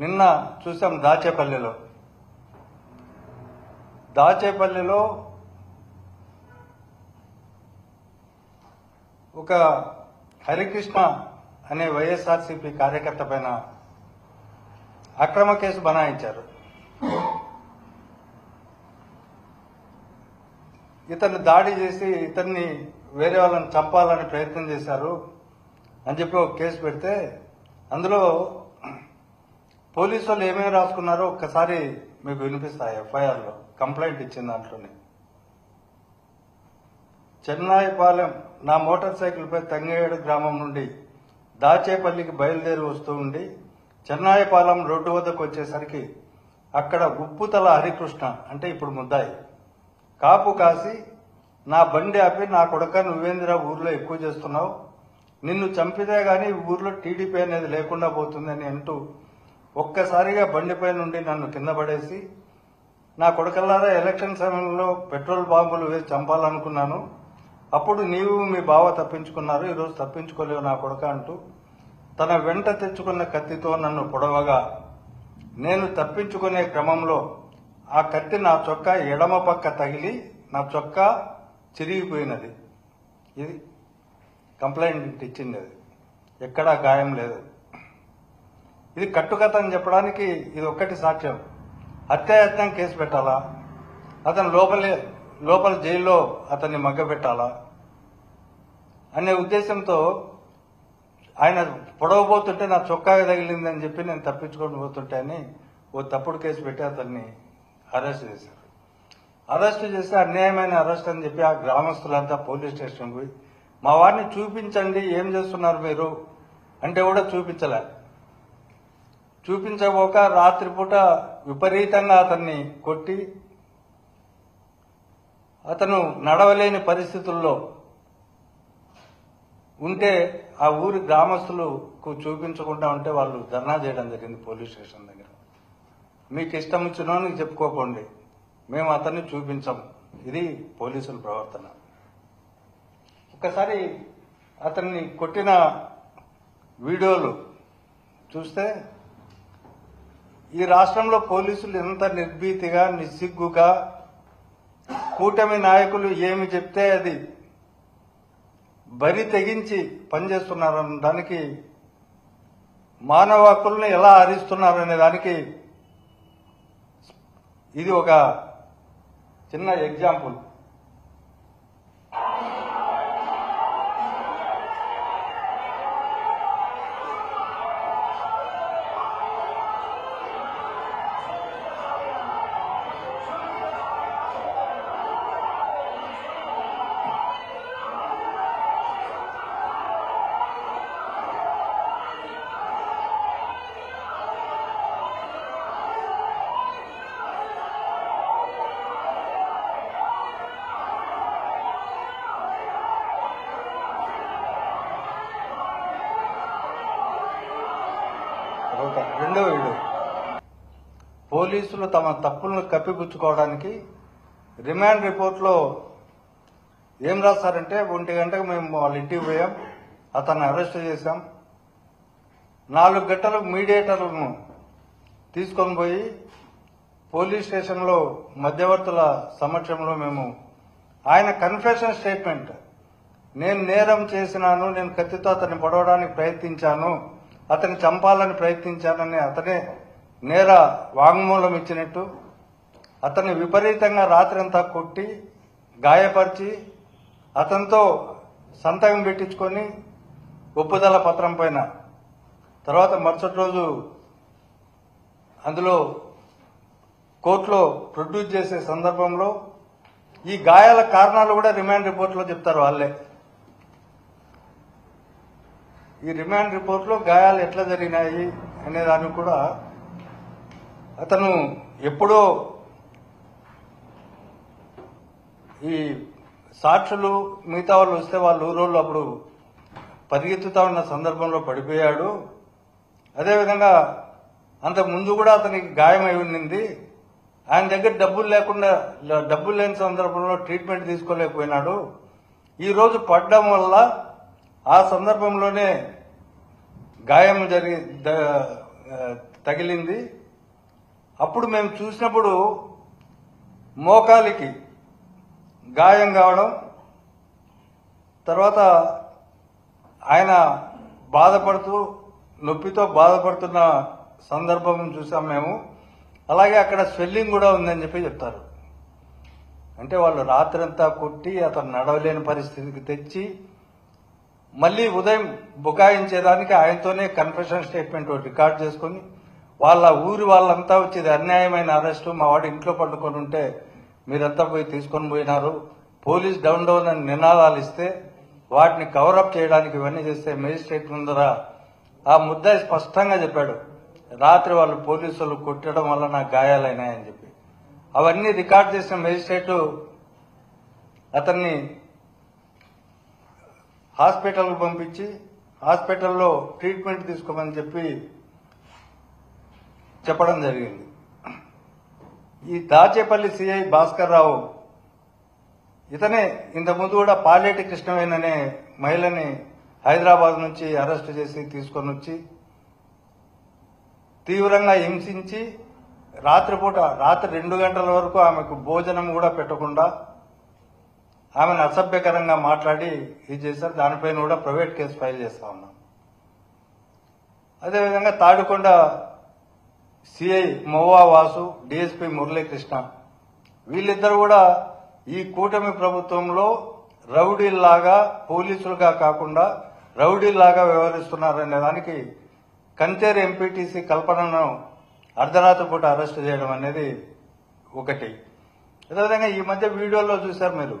నిన్న చూసాం దాచేపల్లిలో ఒక హరికృష్ణ అనే వైఎస్ఆర్సీపీ కార్యకర్త పైన అక్రమ కేసు బనాయించారు. ఇతన్ని దాడి చేసి ఇతన్ని వేరే వాళ్ళని చంపాలని ప్రయత్నం చేశారు అని చెప్పి ఒక కేసు పెడితే అందులో పోలీసు వాళ్ళు ఏమేమి రాసుకున్నారో ఒక్కసారి మీకు వినిపిస్తాయి. ఎఫ్ఐఆర్లో కంప్లైంట్ ఇచ్చిన దాంట్లోనే చెన్నాయిపాలెం నా మోటార్ సైకిల్పై తంగేడు గ్రామం నుండి దాచేపల్లికి బయలుదేరి వస్తూ ఉండి చెన్నాయిపాలెం రోడ్డు వద్దకు వచ్చేసరికి అక్కడ ఉప్పుతల హరికృష్ణ అంటే ఇప్పుడు ముద్దాయి కాపు కాసి నా బండి ఆపి నా కొడుక నువ్వేందిరా ఊర్లో ఎక్కువ చేస్తున్నావు, నిన్ను చంపితే గాని ఊర్లో టీడీపీ అనేది లేకుండా పోతుందని అంటూ ఒక్కసారిగా బండిపై నుండి నన్ను కింద పడేసి నా కొడుకల్లారా ఎలక్షన్ సమయంలో పెట్రోల్ బాంబులు వేసి చంపాలనుకున్నాను, అప్పుడు నీవు మీ బావ తప్పించుకున్నారు, ఈరోజు తప్పించుకోలేవు నా కొడుక అంటూ తన వెంట తెచ్చుకున్న కత్తితో నన్ను పొడవగా నేను తప్పించుకునే క్రమంలో ఆ కత్తి నా చొక్కా ఎడమ పక్క తగిలి నా చొక్కా చిరిగిపోయినది. ఇది కంప్లైంట్ ఇచ్చింది. అది ఎక్కడా గాయం లేదు. ఇది కట్టుకథ అని చెప్పడానికి ఇది ఒక్కటి సాక్ష్యం. హత్యాయత్నం కేసు పెట్టాలా, అతను లోపల జైల్లో అతన్ని మగ్గబెట్టాలా అనే ఉద్దేశంతో ఆయన పొడవబోతుంటే నా చొక్కాగా తగిలిందని చెప్పి నేను తప్పించుకొని పోతుంటే అని ఓ తప్పుడు కేసు పెట్టి అతన్ని అరెస్ట్ చేశారు. అరెస్ట్ చేస్తే అన్యాయమైన అరెస్ట్ అని చెప్పి ఆ గ్రామస్తులంతా పోలీస్ స్టేషన్ పోయి మా వారిని చూపించండి, ఏం చేస్తున్నారు మీరు అంటే కూడా చూపించబోక రాత్రిపూట విపరీతంగా అతన్ని కొట్టి అతను నడవలేని పరిస్థితుల్లో ఉంటే ఆ ఊరి గ్రామస్తులకు చూపించకుండా ఉంటే వాళ్ళు ధర్నా చేయడం జరిగింది పోలీస్ స్టేషన్ దగ్గర. మీకు ఇష్టం వచ్చినో నీకు చెప్పుకోకండి, మేము అతన్ని చూపించాం. ఇది పోలీసుల ప్రవర్తన. ఒకసారి అతన్ని కొట్టిన వీడియోలు చూస్తే ఈ రాష్ట్రంలో పోలీసులు ఎంత నిర్భీతిగా నిస్సిగ్గుగా కూటమి నాయకులు ఏమి చెప్తే అది బరి తెగించి పనిచేస్తున్నారనడానికి, మానవ హక్కులను ఎలా హరిస్తున్నారనే దానికి ఇది ఒక చిన్న ఎగ్జాంపుల్. రెండో వీడియో, పోలీసులు తమ తప్పులను కప్పిపుచ్చుకోవడానికి రిమాండ్ రిపోర్ట్లో ఏం రాస్తారంటే 1 గంటకు మేము వాళ్ళ ఇంటికి పోయాం, అతన్ని అరెస్ట్ చేశాం, 4 గంటలకు మీడియేటర్లను తీసుకొని పోయి పోలీస్ స్టేషన్లో మధ్యవర్తుల సమక్షంలో మేము ఆయన కన్ఫెషన్ స్టేట్మెంట్, నేను నేరం చేసినాను, నేను కత్తితో అతన్ని పొడవడానికి ప్రయత్నించాను, అతన్ని చంపాలని ప్రయత్నించానని అతనే నేర వాంగ్మూలం ఇచ్చినట్టు అతన్ని విపరీతంగా రాత్రంతా కొట్టి గాయపరిచి అతనితో సంతకం పెట్టించుకొని ఒప్పుదల పత్రం పైన తర్వాత మరుసటి రోజు అందులో కోర్టులో ప్రొడ్యూస్ చేసే సందర్భంలో ఈ గాయాల కారణాలు కూడా రిమాండ్ రిపోర్ట్లో చెప్తారు వాళ్ళే. ఈ రిమాండ్ రిపోర్ట్లో గాయాలు ఎట్లా జరిగినాయి అనే దానికి కూడా అతను ఎప్పుడో ఈ సాక్షులు మిగతా వాళ్ళు వస్తే వాళ్ళ ఊరోళ్ళు అప్పుడు పరిగెత్తుతా ఉన్న సందర్భంలో పడిపోయాడు, అదేవిధంగా అంత ముందు కూడా అతనికి గాయమై ఉన్నింది, ఆయన దగ్గర డబ్బులు లేని సందర్భంలో ట్రీట్మెంట్ తీసుకోలేకపోయినాడు, ఈ రోజు పడ్డం వల్ల ఆ సందర్భంలోనే గాయం తగిలింది. అప్పుడు మేము చూసినప్పుడు మోకాలికి గాయం కావడం, తర్వాత ఆయన బాధపడుతూ నొప్పితో బాధపడుతున్న సందర్భం చూసాం మేము. అలాగే అక్కడ స్వెల్లింగ్ కూడా ఉందని చెప్తారు. అంటే వాళ్ళు రాత్రంతా కొట్టి అతను నడవలేని పరిస్థితికి తెచ్చి మళ్ళీ ఉదయం బుకాయించేదానికి ఆయనతోనే కన్ఫెషన్ స్టేట్మెంట్ రికార్డ్ చేసుకుని వాళ్ళ ఊరి వాళ్ళంతా వచ్చేది అన్యాయమైన అరెస్టు, మా వాడు ఇంట్లో పట్టుకొని ఉంటే మీరంతా పోయి తీసుకొని పోయినారు, పోలీస్ డౌన్ డౌన్ అని నినాదాలు ఇస్తే వాటిని కవరప్ చేయడానికి ఇవన్నీ చేస్తే మేజిస్ట్రేట్ ముందర ఆ ముద్దాయి స్పష్టంగా చెప్పాడు, రాత్రి వాళ్ళు పోలీసులు కొట్టడం వల్ల నాకు గాయాలైనాయని చెప్పి. అవన్నీ రికార్డ్ చేసిన మేజిస్ట్రేట్ అతన్ని హాస్పిటల్కు పంపించి హాస్పిటల్లో ట్రీట్మెంట్ తీసుకోమని చెప్పడం జరిగింది. ఈ దాచేపల్లి సిఐ భాస్కర్ రావు ఇతనే ఇంతకుముందు కూడా పాలేటి కృష్ణవేణి అనే మహిళని హైదరాబాద్ నుంచి అరెస్టు చేసి తీసుకొని వచ్చి తీవ్రంగా హింసించి రాత్రి 2 గంటల వరకు ఆమెకు భోజనం కూడా పెట్టకుండా ఆమెను అసభ్యకరంగా మాట్లాడి ఇది చేశారు. దానిపైన కూడా ప్రైవేట్ కేసు ఫైల్ చేస్తా ఉన్నాం. అదేవిధంగా తాడికొండ సిఐ మొవ్వా వాసు, డిఎస్పీ మురళీకృష్ణ వీళ్ళిద్దరు కూడా ఈ కూటమి ప్రభుత్వంలో రౌడీల్లాగా పోలీసులుగా కాకుండా రౌడీల్లాగా వ్యవహరిస్తున్నారనే దానికి కంచేరు ఎంపీటీసీ కల్పనను అర్ధరాత్రి పూట అరెస్టు చేయడం అనేది ఒకటి. అదేవిధంగా ఈ మధ్య వీడియోలో చూశారు మీరు,